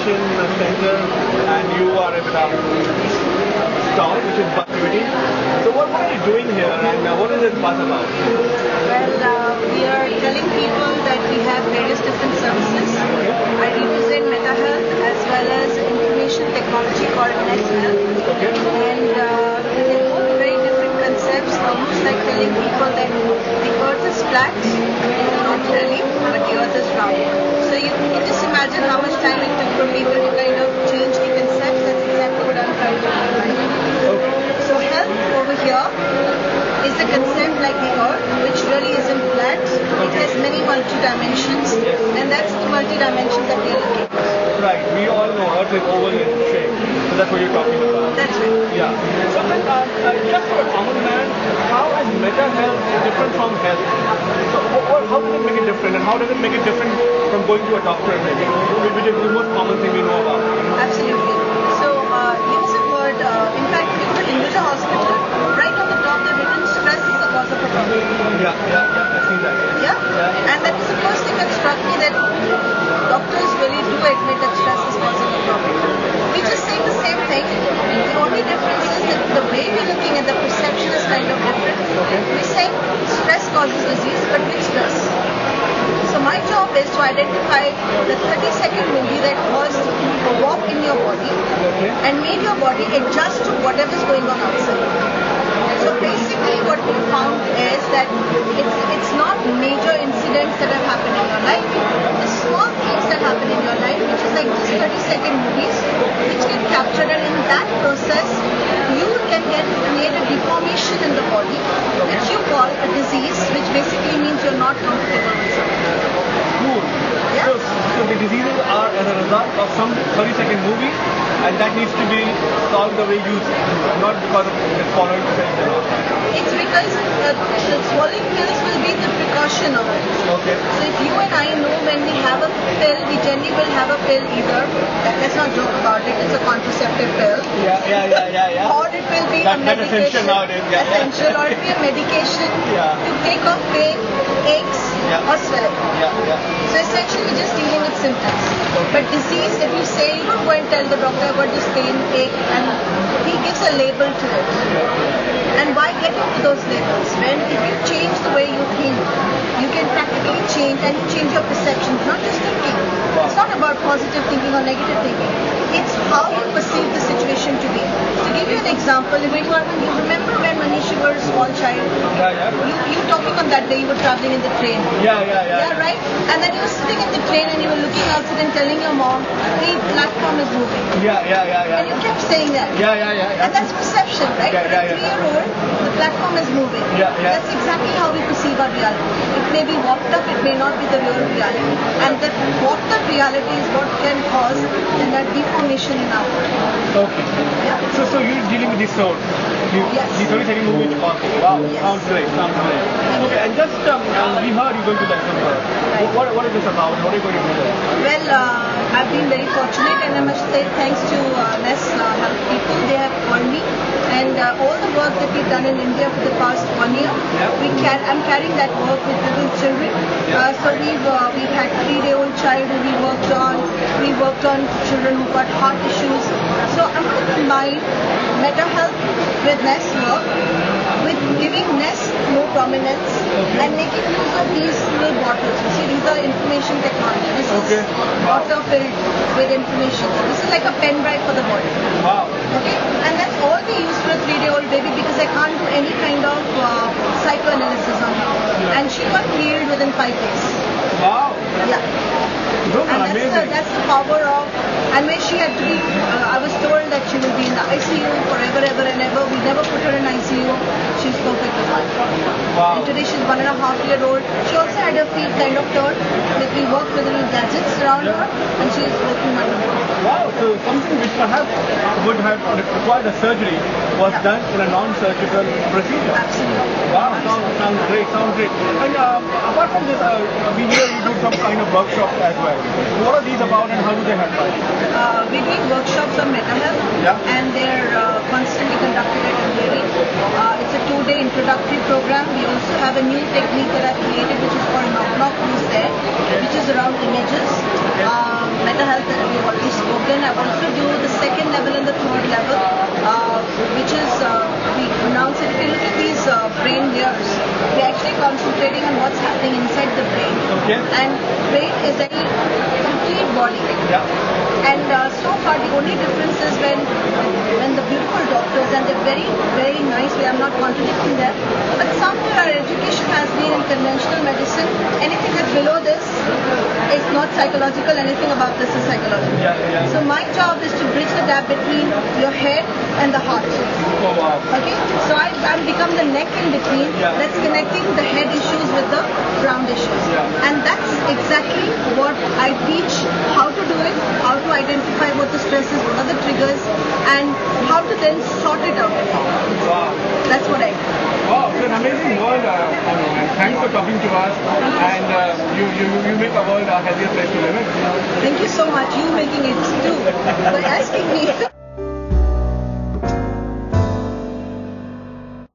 Rehabilitation Center, and you are at stall, which is activity. So what are you doing here, and what is this buzz about? Well, we are telling people that we have various different services. I represent Mehta Health as well as information technology called Nest Health. And they're both very different concepts, almost like telling people that the earth is flat, not really, but the earth is round. So you can just imagine how much time it took for people to kind of change the concept. That's exactly what I'm trying to do. So health over here is a concept like the earth, which really isn't flat. It has many multi-dimensions, and that's the multi-dimensions that we're looking at. Right, we all know earth is oval in shape, so that's what you're talking about. That's right. Yeah. So then, just for a common man, how is Mehta Health different from health? So how does it make it different, and how does it make it different from going to a doctor, maybe, which is the most common thing we know about? Absolutely. So, use a word, in fact, if you go to the hospital, right on the top they've written stress is the cause of a problem. Yeah, I've seen that. Yeah? And that is the first thing that struck me, that doctors really do admit that stress is causing a problem. We just say the same thing. The only difference is that the way we're looking at the perception is kind of different. We say stress causes disease, but which stress? So my job is to identify the 30-second movie that caused a walk in your body and made your body adjust to whatever's going on outside. So basically what we found is that it's not major incidents that have happened in your life, the small things that happen in your life, which is like just 30-second movies, which get captured, and in that process you can create a deformation in the body, which you call a disease, which basically means you're not comfortable with something. Cool. Yeah. So the diseases are as a result of some 30-second movie, and that needs to be solved the way you do, not because of the following pills and all. It's because the swallowing pills will be the precaution of it. Okay. So if you and I know when we have a pill, we generally will have a pill either, let's not joke about it, it's a contraceptive pill. Yeah. Or it will be a That's medication. essential nowadays. Essential, or it will be a medication to take off pain, aches, or swelling. So essentially we're just dealing with symptoms. But disease, if you say, you don't go and tell the doctor about this pain, ache, and he gives a label to it. And why get into those labels? When if you change the way you think, you can practically change, and you change your perception, not just thinking. It's not about positive thinking or negative thinking. It's how you perceive the situation to be. To give you an example, if you remember when Manish, you were a small child, you talking on that day you were traveling in the train. Yeah, right? And then you were sitting in the train and you were looking outside and telling your mom, the platform is moving. Yeah. And you kept saying that. Yeah. And that's perception, right? For a 3-year-old, the platform is moving. That's exactly how we perceive our reality. It may be walked up, it may not be the real reality. And that walked up reality is what can cause that deformation in our body. Okay. Yeah. So you're dealing with the soul. Yes. The 30-second movie is awesome. Wow. Yes. Sounds great. Okay, and just we heard you're going to Luxembourg. What is this about? What are you going to do there? Well, I've been very fortunate, and I must say thanks to Nest Health people. They have called me, and all the work that we've done in India for the past 1 year, I'm carrying that work with little children. So we've had 3-day-old child who we worked on. We worked on children who got heart issues. So I'm going to combine Mehta Health with Nest work, with giving Nest more prominence and making use of these little bottles. You see, these are information technology. This is water filled with information. So this is like a pen drive for the body. Wow. Okay? And that's all we use for a 3-day-old baby, because I can't do any kind of psychoanalysis on her. And she got healed within 5 days. Wow. Yeah. Those are And amazing. that's the power of, and when she had to be, I was told that she will be in the ICU forever, ever and ever. We never put her in ICU. She's perfectly fine. Wow. And today she's 1.5-year-old. She also had her feet kind of turned, but we worked with little gadgets around her, and she's working wonderful. Wow, so something which perhaps would have required a surgery was done in a non-surgical procedure. Absolutely. Wow, sounds great. And apart from this, we hear you do some kind of workshops as well. What are these about, and how do they help us? We're doing workshops on Mehta Health, and they're constantly conducted at Andheri. It's a 2-day introductory program. We also have a new technique that I've created which is called knock-knock who's there, which is around images. Mental health that we've already spoken. I've also do the second level and the third level, which is we announce it. If you look at these brain layers, we're actually concentrating on what's happening inside the brain. Okay. And brain is a complete body. Yeah. And so far the only difference is when the beautiful doctors, and they're very, very nice way, I'm not contradicting them, but somewhere our education has been in conventional medicine. Anything that's below this is not psychological, anything above this is psychological. Yeah, yeah. So my job is to bridge the gap between your head and the heart. Oh wow. Okay? So I'm become the neck in between that's connecting the head issues with the ground issues. Yeah. And that's exactly what I teach, how to do it, how to identify what the stress is, what are the triggers, and how to then sort it out. Wow. That's what I do. Wow, it's an amazing world, and thanks for talking to us. And you make the world a healthier place to live in. Thank you so much. You making it too by asking me.